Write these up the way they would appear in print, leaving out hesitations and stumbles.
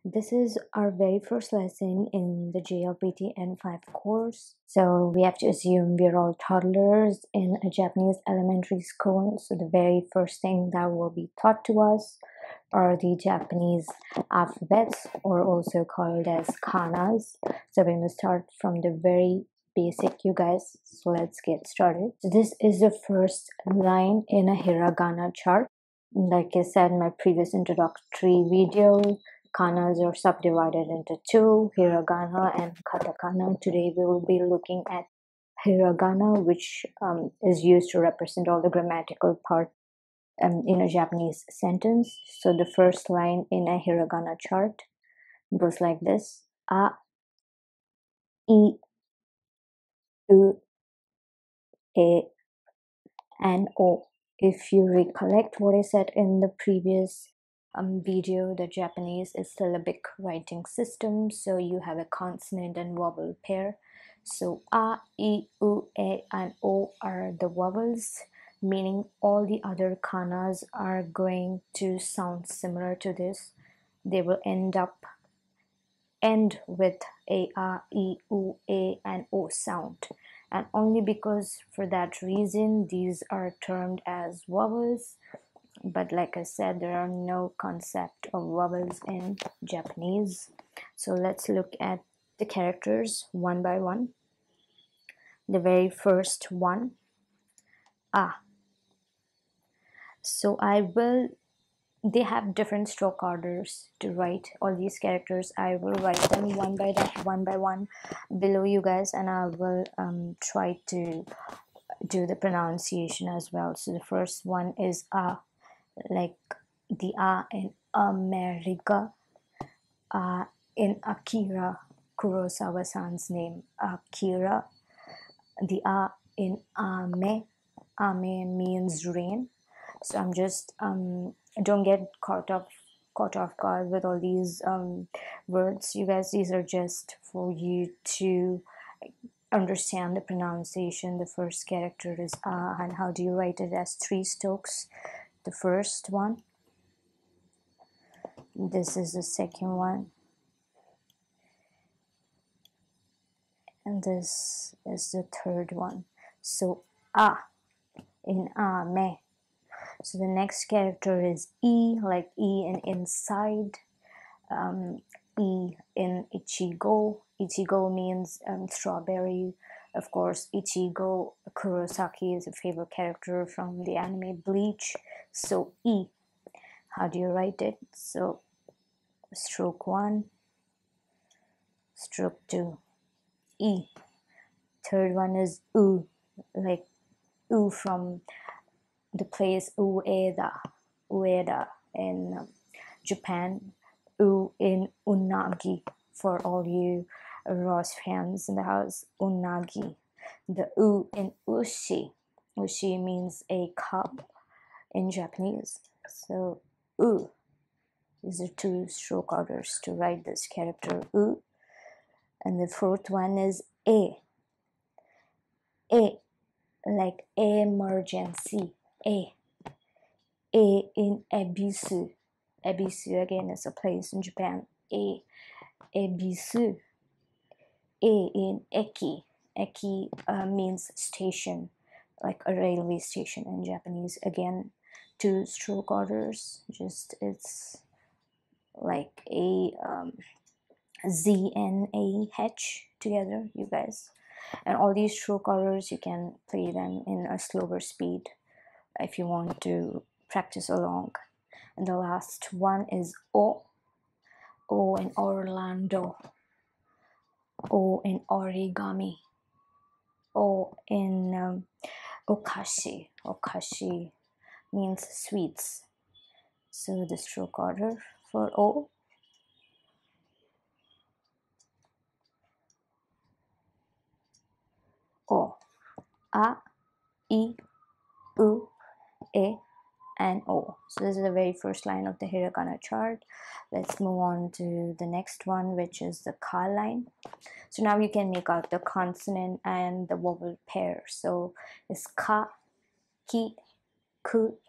This is our very first lesson in the JLPT N5 course. So we have to assume we're all toddlers in a Japanese elementary school. So the very first thing that will be taught to us are the Japanese alphabets, or also called as kanas. So we're going to start from the very basic, you guys. So let's get started. So this is the first line in a hiragana chart. Like I said in my previous introductory video, kanas are subdivided into two, hiragana and katakana. Today we will be looking at hiragana, which is used to represent all the grammatical part in a Japanese sentence. So the first line in a hiragana chart goes like this: a, I, U, E, and O. If you recollect what I said in the previous video, the Japanese is syllabic writing system, so you have a consonant and vowel pair. So a, I, U, E, and O are the vowels, meaning all the other kanas are going to sound similar to this. They will end with a, I, U, E, and O sound, and only because for that reason these are termed as vowels. But like I said, there are no concept of vowels in Japanese. So let's look at the characters one by one. The very first one, a. So they have different stroke orders to write all these characters. I will write them one by one below you guys, and I will try to do the pronunciation as well. So the first one is a, like the a in America, in Akira Kurosawa-san's name, Akira. The a in ame, ame means rain. So I'm just don't get caught off guard with all these words, you guys. These are just for you to understand the pronunciation. The first character is a, and how do you write it? As three strokes. The first one, this is the second one, and this is the third one. So a in ame. So the next character is E, like E in inside, E in ichigo. Ichigo means strawberry. Of course, Ichigo Kurosaki is a favorite character from the anime Bleach. So E, how do you write it? So stroke 1, stroke 2, E. Third one is U, like U from the place Ueda in Japan. U in unagi, for all you Ross fans in the house. Unagi. The U in ushi. Ushi means a cup in Japanese. So U. These are two stroke orders to write this character U. And the fourth one is A. A, like emergency. A in Ebisu. Ebisu again is a place in Japan. Ebisu. A in Eki. Eki means station, like a railway station in Japanese. Again, two stroke orders. Just it's like a Z and a H together, you guys. And all these stroke orders, you can play them in a slower speed if you want to practice along. And the last one is O. O in Orlando. O in origami. O in okashi. Okashi means sweets. So the stroke order for O. O. A, I, U, E, and O. So this is the very first line of the hiragana chart. Let's move on to the next one, which is the ka line. So now you can make out the consonant and the vowel pair. So it's ka, ki, ku,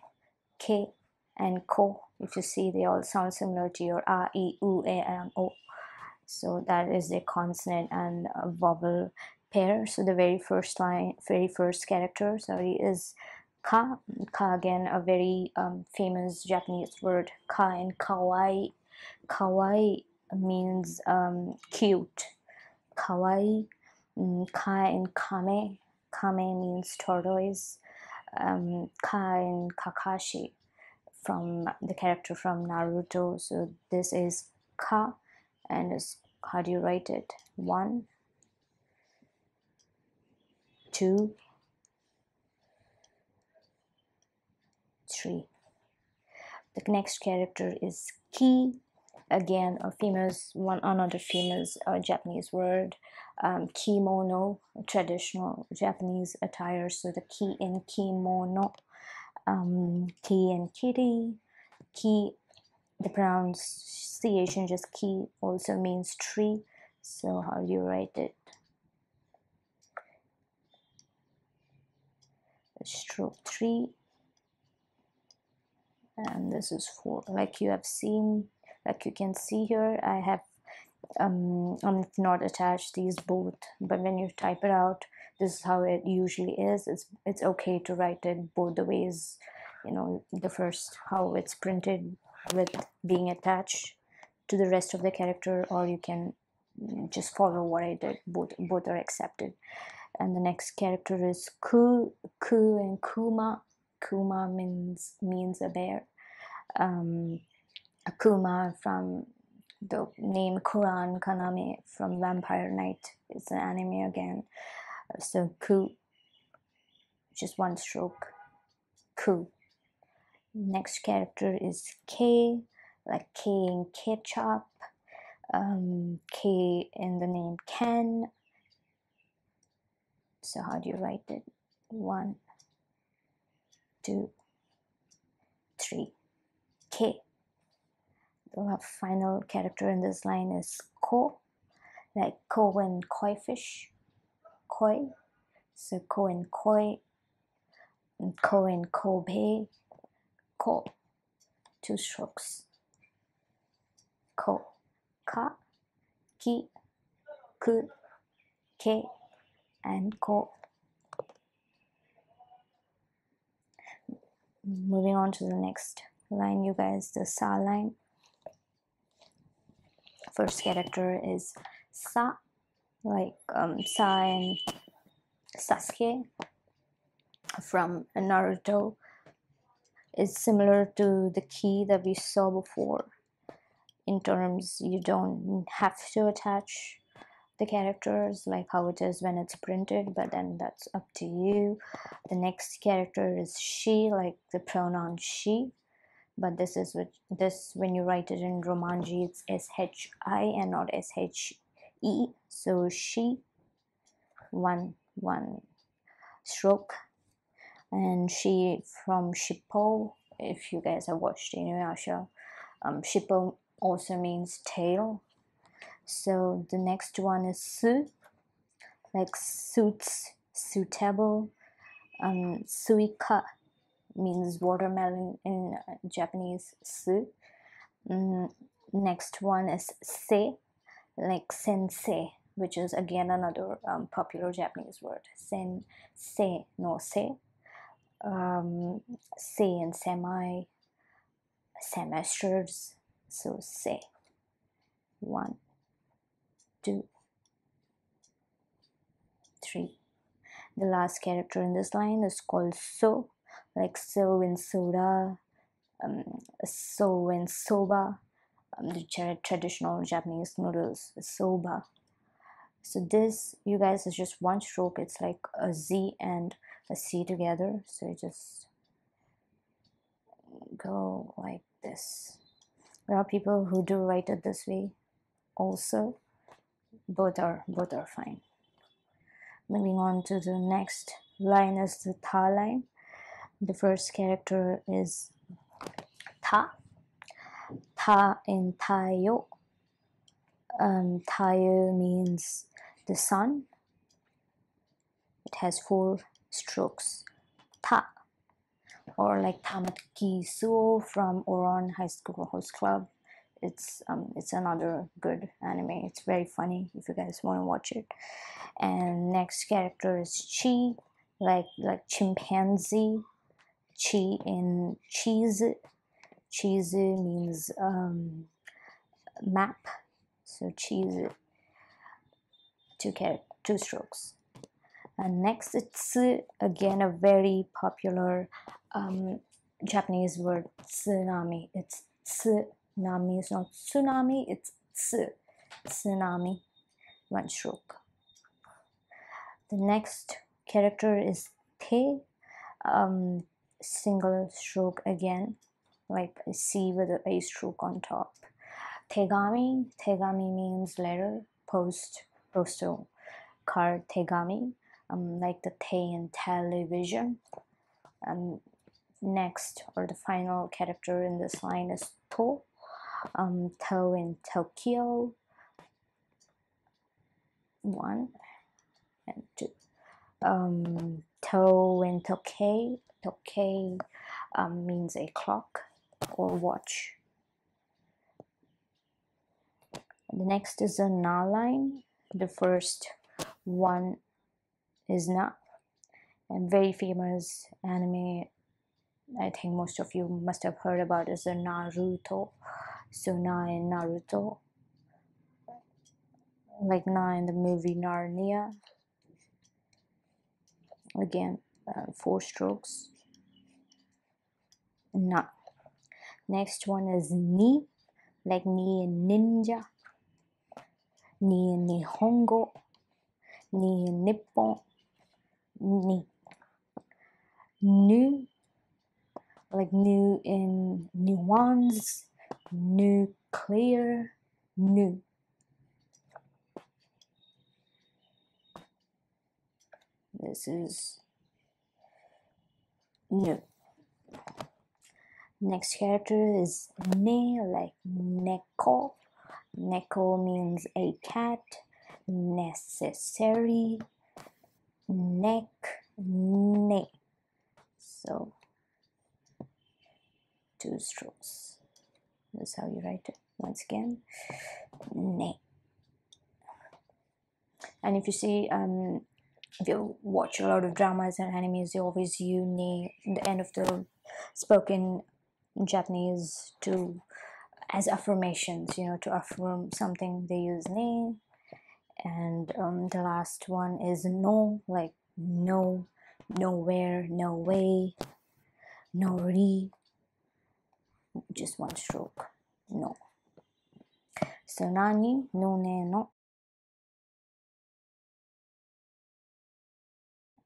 ke, and ko. If you see, they all sound similar to your a, e, u, e, and o. So that is the consonant and vowel pair. So the very first character, sorry, is ka. Ka, again, a very famous Japanese word. Ka and kawaii. Kawaii means cute. Kawaii. Ka and kame. Kame means tortoise. Ka and Kakashi, from the character from Naruto. So this is ka, and is, how do you write it? 1, 2, 3. The next character is ki. Again, another famous Japanese word. Kimono, traditional Japanese attire. So the ki in kimono. Ki and kitty. Ki, the pronunciation just ki, also means tree. So how do you write it? Stroke 3, and this is 4. Like you have seen, like you can see here, I have not attached these both, but when you type it out, this is how it usually is. It's okay to write it both the ways, you know, the first how it's printed with being attached to the rest of the character, or you can just follow what I did. Both are accepted. And the next character is ku. Ku and kuma. Kuma means a bear. Akuma from the name Kuran Kaname from Vampire Knight. It's an anime again. So ku, just one stroke. Ku. Next character is K, like K in ketchup. K in the name Ken. So how do you write it? 1, 2, 3. K. The final character in this line is ko, like ko and koi fish. Koi. So ko and koi. And ko and kobe. Ko. 2 strokes. Ko. Ka. Ki. Ku. Ke. And ko. Moving on to the next line, you guys, the sa line. First character is sa, like sa and Sasuke from Naruto. Is similar to the ki that we saw before. In terms, you don't have to attach the characters like how it is when it's printed, but then that's up to you. The next character is she, like the pronoun she, but this is when you write it in Romanji, it's SHI and not SHE. So she, one stroke. And she from Shippo, if you guys have watched Inuyasha, Shippo also means tail. So the next one is su, like suits, suitable. Suika means watermelon in Japanese, su. Next one is se, like sensei, which is again another popular Japanese word. Sensei, no se. Se and semi, semesters. So se. 1, 2, 3. The last character in this line is called so, like so in soda, so in soba, the traditional Japanese noodles, soba. So this, you guys, is just one stroke. It's like a Z and a C together. So you just go like this. There are people who do write it this way also. Both are fine. Moving on to the next line is the ta line. The first character is ta. Ta in tayo. Tayo means the sun. It has 4 strokes. Ta. or like Tamaki Suo from Oron High School Host Club. It's another good anime. It's very funny if you guys want to watch it. And next character is Chi, like chimpanzee. Chi in cheese. Cheese means map. So cheese, two strokes. And next it's again a very popular Japanese word, tsunami. It's tsunami. It's not tsunami. It's tsunami. One stroke. The next character is te, single stroke again, like a C with a stroke on top. Tegami. Tegami means letter, postal card. Tegami, like the te in television. Next, or the final character in this line is to. To in Tokyo. 1 and 2. To in Tokyo. Tokyo means a clock or watch. The next is a na line. The first one is na, and very famous anime I think most of you must have heard about is the Naruto. So na in Naruto, like na in the movie Narnia. Again, 4 strokes. Na. Next one is ni, like ni in ninja, ni in nihongo, ni in nippon, ni. Nu, like new in nuance, nuclear, nu. This is nu. Next character is ne, like neko. Neko means a cat. Necessary. Neck, ne. So 2 strokes. That's how you write it. Once again, ne. And if you see, if you watch a lot of dramas and animes, they always use ne the end of the spoken Japanese to as affirmations. You know, to affirm something, they use ne. And the last one is no, like no, nowhere, no way, no re. Just 1 stroke. No. So nani, no ne no.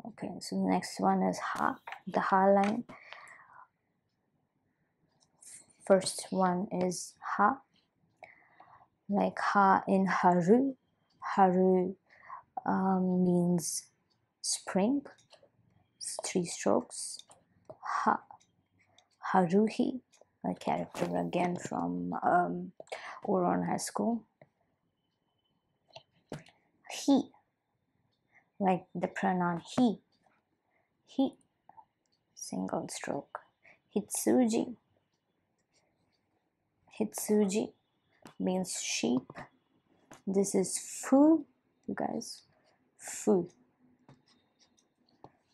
Okay, so the next one is ha, the ha line. First one is ha, like ha in haru. Haru means spring. It's 3 strokes. Ha, haruhi, a character again from Oron High School. He, like the pronoun he. He, single stroke. Hitsuji. Hitsuji means sheep. This is fu, you guys. Fu.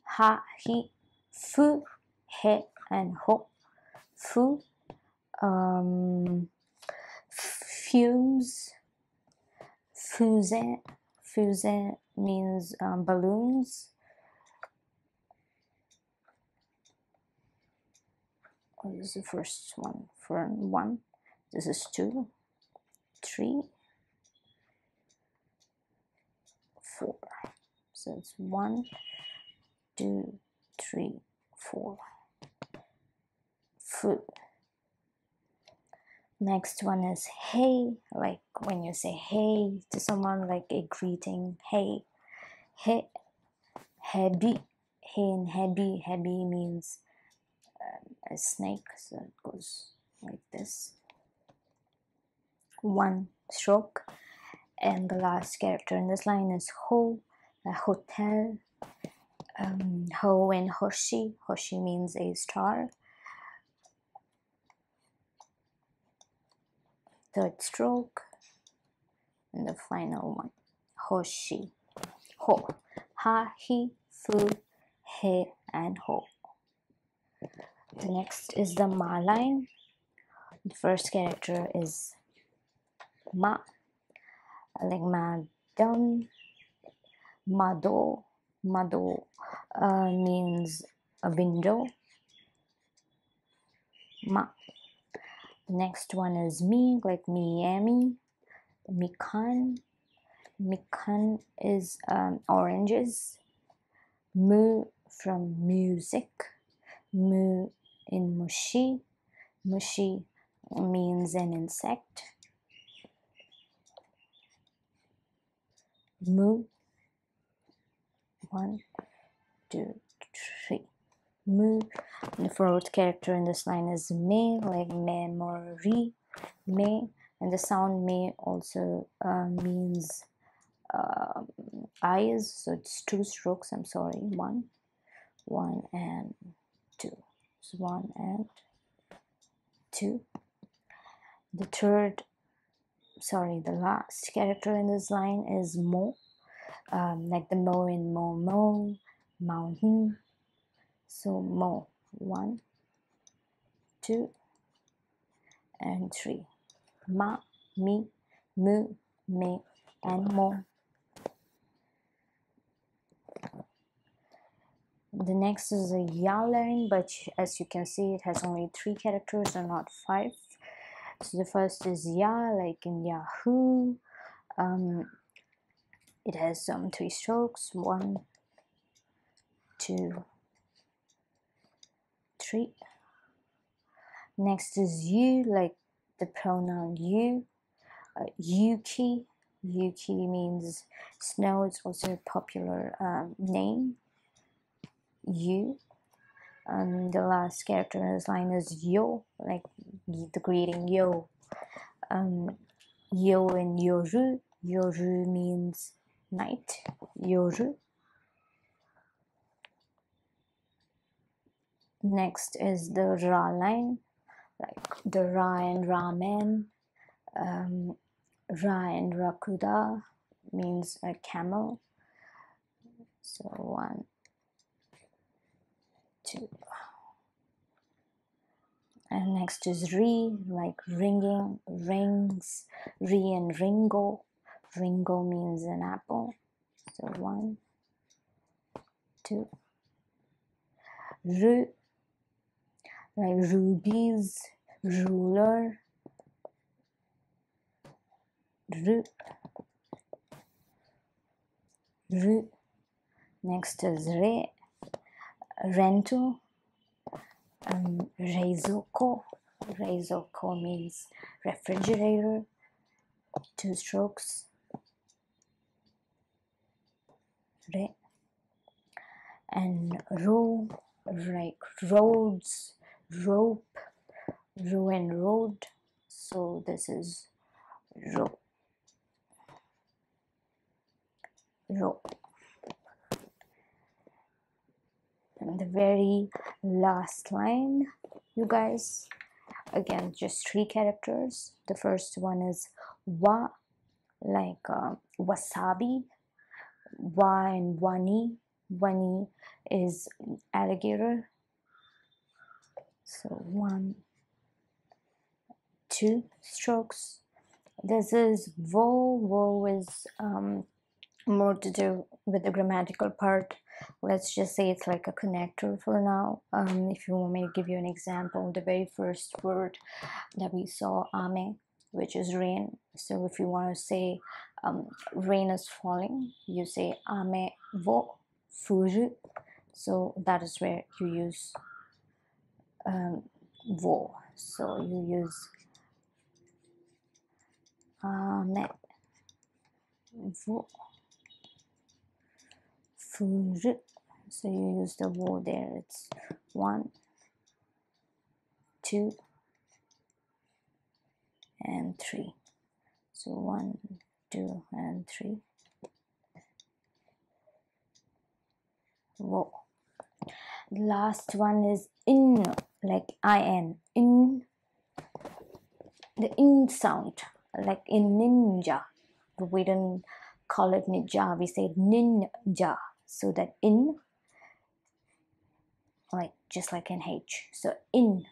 Ha, hi, fu, he, and ho. Fu. Fumes. Fusen. Fusen means balloons. Oh, this is the first one. For 1. This is 2, 3, 4. So it's 1, 2, 3, 4. Fu. Next one is hey, like when you say hey to someone, like a greeting. Hey. He. Hebi. Hey and hebi. Hebi means a snake, so it goes like this. 1 stroke. And the last character in this line is ho, a hotel. Ho and hoshi. Hoshi means a star. Third stroke, and the final one, hoshi. Ho. Ha, hi, fu, he, and ho. The next is the ma line. The first character is ma, like madam, mado. Mado means a window. Ma. The next one is mi, like Miami. Mikan. Mikan is oranges. Mu from music. Mu in mushi. Mushi means an insect. Mu. 1, 2, 3. Mu. The fourth character in this line is me, like memory. Me, and the sound me also means eyes, so it's 2 strokes. I'm sorry, 1 and 2. So 1 and 2. The last character in this line is mo, like the mo in momo, mountain. So mo, 1, 2, and 3. Ma, mi, mu, me, and mo. The next is a ya line, but as you can see, it has only 3 characters and not 5. So the first is ya, like in Yahoo. It has 3 strokes. 1, 2, 3. Next is you, like the pronoun you. Yuki. Yuki means snow. It's also a popular name. You. The last character in this line is yo, like the greeting yo. Yo and yoru. Yoru means night. Yoru. Next is the ra line, like the ra and ramen. Ra and rakuda means a camel. So 1, 2. And next is ri, like ringing, rings. Ri and ringo. Ringo means an apple. So 1, 2. Ru, like rubies, ruler. Ru, ru. Next is re, rental. Reizoko. Reizoko means refrigerator. 2 strokes. Re. And ro, like roads, rope, ro and road. So this is ro. Ro. And the very last line, you guys, again, just 3 characters. The first one is wa, like wasabi. Wa and wani. Wani is alligator. So 1, 2 strokes. This is vo. Vo is more to do with the grammatical part. Let's just say it's like a connector for now. If you want me to give you an example, the very first word that we saw, ame, which is rain. So if you want to say rain is falling, you say ame wo furu. So that is where you use wo. So you use ame wo furu. So you use the wo there. It's 1, 2, and 3. So 1, 2, and 3. Whoa. The last one is in, like in, in, the in sound, like in ninja. We don't call it ninja, we say ninja. So that in, like just like an H. So in,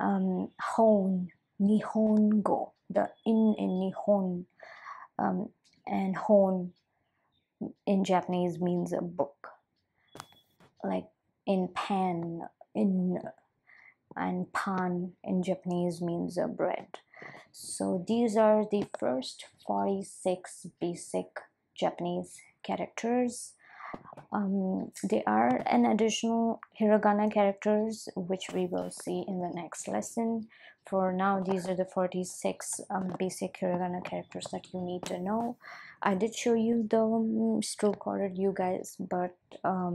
hon, nihongo. The in nihon, and hon in Japanese means a book. Like in pan, in, and pan in Japanese means a bread. So these are the first 46 basic Japanese characters. There are an additional hiragana characters which we will see in the next lesson. For now, these are the 46 basic hiragana characters that you need to know. I did show you the stroke order, you guys, but a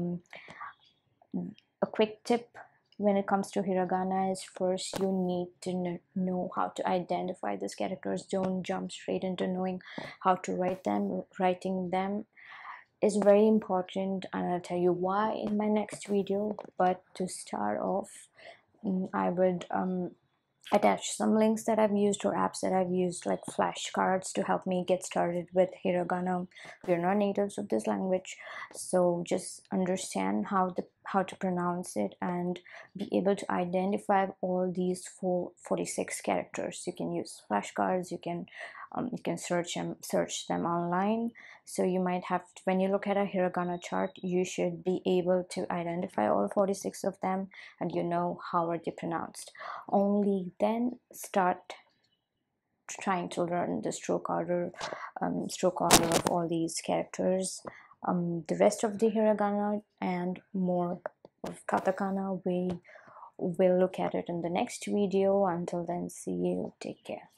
quick tip when it comes to hiragana is, first you need to know how to identify these characters. Don't jump straight into knowing how to write them. Writing them is very important, and I'll tell you why in my next video. But to start off, I would attach some links that I've used or apps that I've used, like flashcards, to help me get started with hiragana. We're not natives of this language, so just understand how to pronounce it and be able to identify all these 46 characters. You can use flashcards, you can search them online. So you might have to, when you look at a hiragana chart, you should be able to identify all 46 of them, and you know how are they pronounced. Only then start trying to learn the stroke order of all these characters. The rest of the hiragana and more of katakana, we will look at it in the next video. Until then, see you, take care.